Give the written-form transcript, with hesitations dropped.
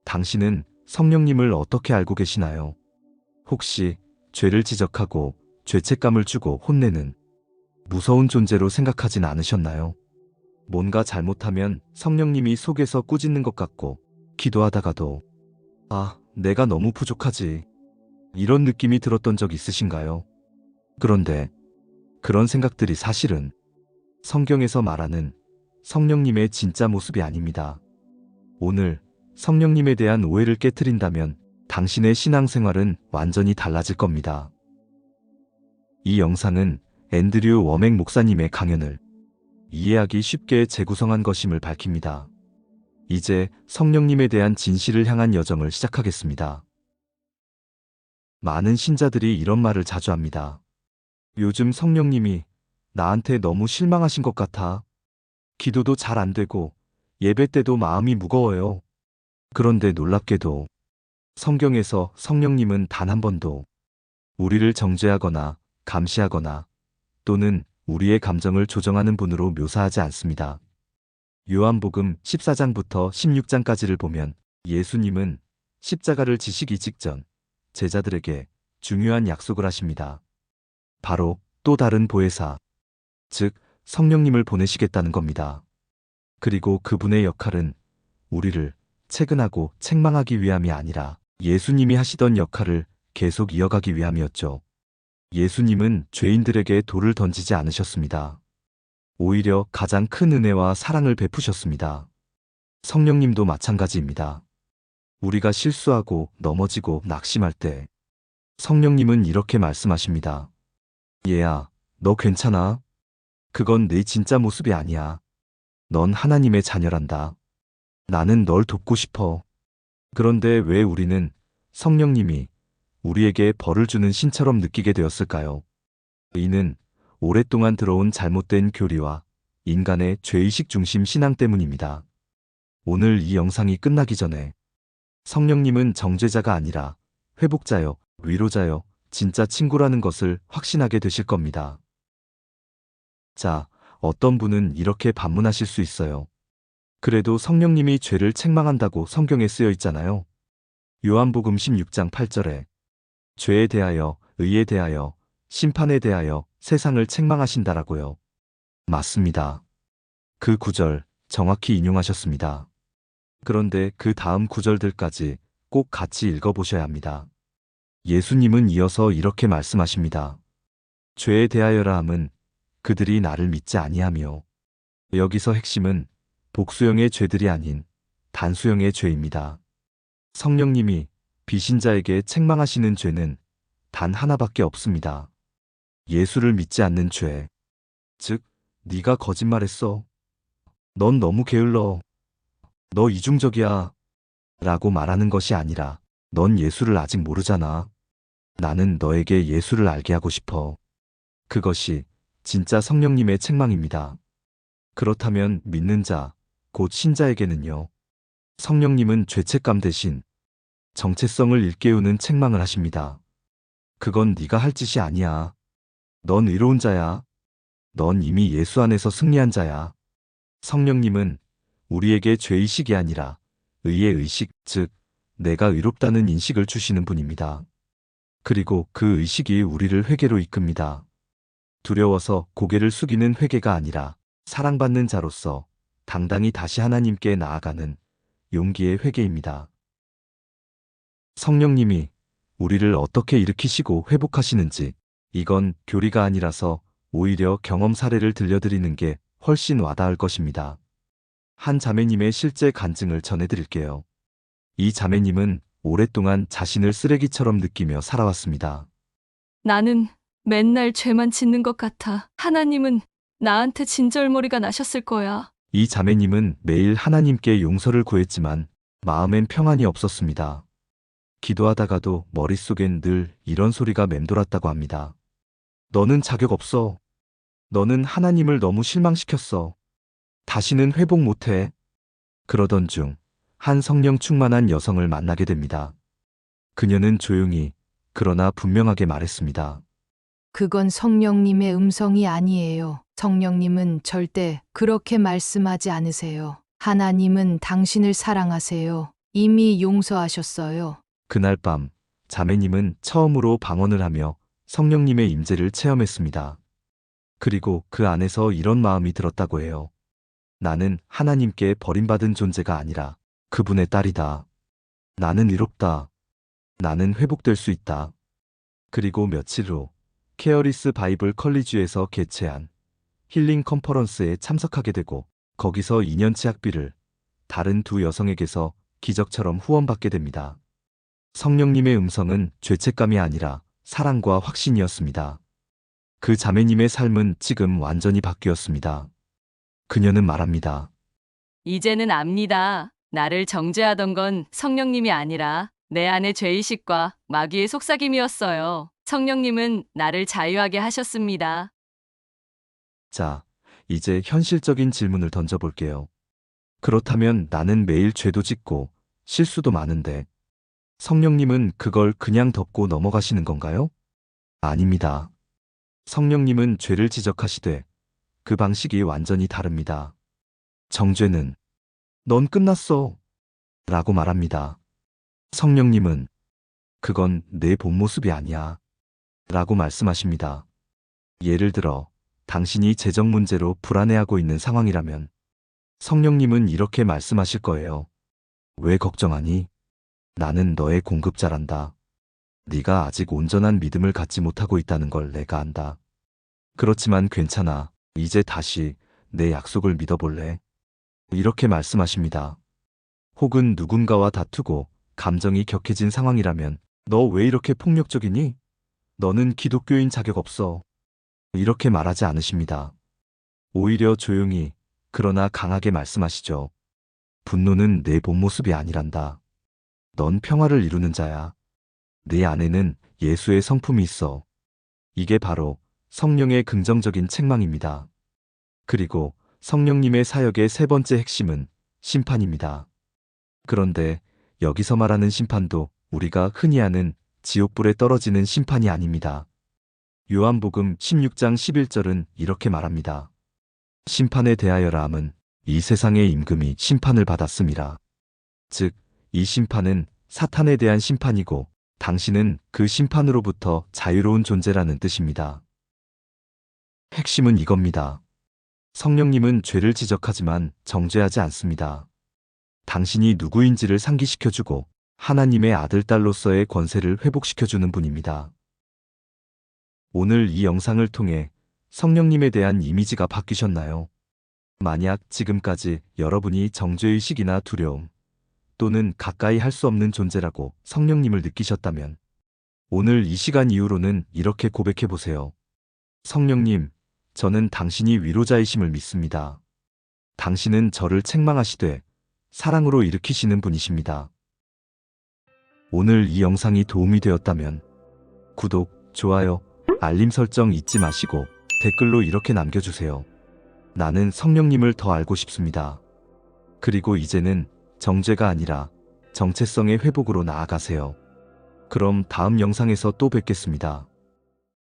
당신은 성령님을 어떻게 알고 계시나요? 혹시 죄를 지적하고 죄책감을 주고 혼내는 무서운 존재로 생각하진 않으셨나요? 뭔가 잘못하면 성령님이 속에서 꾸짖는 것 같고 기도하다가도 내가 너무 부족하지. 이런 느낌이 들었던 적 있으신가요? 그런데 그런 생각들이 사실은 성경에서 말하는 성령님의 진짜 모습이 아닙니다. 오늘 성령님에 대한 오해를 깨트린다면 당신의 신앙생활은 완전히 달라질 겁니다. 이 영상은 앤드류 워맥 목사님의 강연을 이해하기 쉽게 재구성한 것임을 밝힙니다. 이제 성령님에 대한 진실을 향한 여정을 시작하겠습니다. 많은 신자들이 이런 말을 자주 합니다. 요즘 성령님이 나한테 너무 실망하신 것 같아. 기도도 잘 안 되고 예배 때도 마음이 무거워요. 그런데 놀랍게도 성경에서 성령님은 단 한 번도 우리를 정죄하거나 감시하거나 또는 우리의 감정을 조정하는 분으로 묘사하지 않습니다. 요한복음 14장부터 16장까지를 보면 예수님은 십자가를 지시기 직전 제자들에게 중요한 약속을 하십니다. 바로 또 다른 보혜사, 즉 성령님을 보내시겠다는 겁니다. 그리고 그분의 역할은 우리를 채근하고 책망하기 위함이 아니라 예수님이 하시던 역할을 계속 이어가기 위함이었죠. 예수님은 죄인들에게 돌을 던지지 않으셨습니다. 오히려 가장 큰 은혜와 사랑을 베푸셨습니다. 성령님도 마찬가지입니다. 우리가 실수하고 넘어지고 낙심할 때 성령님은 이렇게 말씀하십니다. 얘야, 너 괜찮아? 그건 내 진짜 모습이 아니야. 넌 하나님의 자녀란다. 나는 널 돕고 싶어. 그런데 왜 우리는 성령님이 우리에게 벌을 주는 신처럼 느끼게 되었을까요? 이는 오랫동안 들어온 잘못된 교리와 인간의 죄의식 중심 신앙 때문입니다. 오늘 이 영상이 끝나기 전에 성령님은 정죄자가 아니라 회복자요, 위로자요, 진짜 친구라는 것을 확신하게 되실 겁니다. 자, 어떤 분은 이렇게 반문하실 수 있어요. 그래도 성령님이 죄를 책망한다고 성경에 쓰여 있잖아요. 요한복음 16장 8절에 죄에 대하여, 의에 대하여, 심판에 대하여 세상을 책망하신다라고요. 맞습니다. 그 구절 정확히 인용하셨습니다. 그런데 그 다음 구절들까지 꼭 같이 읽어보셔야 합니다. 예수님은 이어서 이렇게 말씀하십니다. 죄에 대하여라 함은 그들이 나를 믿지 아니하며. 여기서 핵심은 복수형의 죄들이 아닌 단수형의 죄입니다. 성령님이 비신자에게 책망하시는 죄는 단 하나밖에 없습니다. 예수를 믿지 않는 죄. 즉, 네가 거짓말했어. 넌 너무 게을러. 너 이중적이야. 라고 말하는 것이 아니라 넌 예수를 아직 모르잖아. 나는 너에게 예수를 알게 하고 싶어. 그것이 진짜 성령님의 책망입니다. 그렇다면 믿는 자, 곧 신자에게는요. 성령님은 죄책감 대신 정체성을 일깨우는 책망을 하십니다. 그건 네가 할 짓이 아니야. 넌 의로운 자야. 넌 이미 예수 안에서 승리한 자야. 성령님은 우리에게 죄의식이 아니라 의의 의식, 즉 내가 의롭다는 인식을 주시는 분입니다. 그리고 그 의식이 우리를 회개로 이끕니다. 두려워서 고개를 숙이는 회개가 아니라 사랑받는 자로서 당당히 다시 하나님께 나아가는 용기의 회개입니다. 성령님이 우리를 어떻게 일으키시고 회복하시는지, 이건 교리가 아니라서 오히려 경험 사례를 들려드리는 게 훨씬 와닿을 것입니다. 한 자매님의 실제 간증을 전해드릴게요. 이 자매님은 오랫동안 자신을 쓰레기처럼 느끼며 살아왔습니다. 나는 맨날 죄만 짓는 것 같아. 하나님은 나한테 진절머리가 나셨을 거야. 이 자매님은 매일 하나님께 용서를 구했지만 마음엔 평안이 없었습니다. 기도하다가도 머릿속엔 늘 이런 소리가 맴돌았다고 합니다. 너는 자격 없어. 너는 하나님을 너무 실망시켰어. 다시는 회복 못해. 그러던 중 한 성령 충만한 여성을 만나게 됩니다. 그녀는 조용히 그러나 분명하게 말했습니다. 그건 성령님의 음성이 아니에요. 성령님은 절대 그렇게 말씀하지 않으세요. 하나님은 당신을 사랑하세요. 이미 용서하셨어요. 그날 밤 자매님은 처음으로 방언을 하며 성령님의 임재를 체험했습니다. 그리고 그 안에서 이런 마음이 들었다고 해요. 나는 하나님께 버림받은 존재가 아니라 그분의 딸이다. 나는 의롭다. 나는 회복될 수 있다. 그리고 며칠 후 케어리스 바이블 컬리지에서 개최한 힐링 컨퍼런스에 참석하게 되고 거기서 2년치 학비를 다른 두 여성에게서 기적처럼 후원받게 됩니다. 성령님의 음성은 죄책감이 아니라 사랑과 확신이었습니다. 그 자매님의 삶은 지금 완전히 바뀌었습니다. 그녀는 말합니다. 이제는 압니다. 나를 정죄하던 건 성령님이 아니라 내 안의 죄의식과 마귀의 속삭임이었어요. 성령님은 나를 자유하게 하셨습니다. 자, 이제 현실적인 질문을 던져볼게요. 그렇다면 나는 매일 죄도 짓고 실수도 많은데 성령님은 그걸 그냥 덮고 넘어가시는 건가요? 아닙니다. 성령님은 죄를 지적하시되 그 방식이 완전히 다릅니다. 정죄는 넌 끝났어 라고 말합니다. 성령님은 그건 내 본 모습이 아니야 라고 말씀하십니다. 예를 들어 당신이 재정 문제로 불안해하고 있는 상황이라면 성령님은 이렇게 말씀하실 거예요. 왜 걱정하니? 나는 너의 공급자란다. 네가 아직 온전한 믿음을 갖지 못하고 있다는 걸 내가 안다. 그렇지만 괜찮아. 이제 다시 내 약속을 믿어볼래? 이렇게 말씀하십니다. 혹은 누군가와 다투고 감정이 격해진 상황이라면 너 왜 이렇게 폭력적이니? 너는 기독교인 자격 없어. 이렇게 말하지 않으십니다. 오히려 조용히 그러나 강하게 말씀하시죠. 분노는 내 본 모습이 아니란다. 넌 평화를 이루는 자야. 내 안에는 예수의 성품이 있어. 이게 바로 성령의 긍정적인 책망입니다. 그리고 성령님의 사역의 세 번째 핵심은 심판입니다. 그런데 여기서 말하는 심판도 우리가 흔히 아는 지옥불에 떨어지는 심판이 아닙니다. 요한복음 16장 11절은 이렇게 말합니다. 심판에 대하여라 함은 이 세상의 임금이 심판을 받았음이라. 즉, 이 심판은 사탄에 대한 심판이고 당신은 그 심판으로부터 자유로운 존재라는 뜻입니다. 핵심은 이겁니다. 성령님은 죄를 지적하지만 정죄하지 않습니다. 당신이 누구인지를 상기시켜주고 하나님의 아들, 딸로서의 권세를 회복시켜주는 분입니다. 오늘 이 영상을 통해 성령님에 대한 이미지가 바뀌셨나요? 만약 지금까지 여러분이 정죄의식이나 두려움 또는 가까이 할 수 없는 존재라고 성령님을 느끼셨다면 오늘 이 시간 이후로는 이렇게 고백해 보세요. 성령님, 저는 당신이 위로자이심을 믿습니다. 당신은 저를 책망하시되 사랑으로 일으키시는 분이십니다. 오늘 이 영상이 도움이 되었다면 구독, 좋아요, 알림 설정 잊지 마시고 댓글로 이렇게 남겨주세요. 나는 성령님을 더 알고 싶습니다. 그리고 이제는 정죄가 아니라 정체성의 회복으로 나아가세요. 그럼 다음 영상에서 또 뵙겠습니다.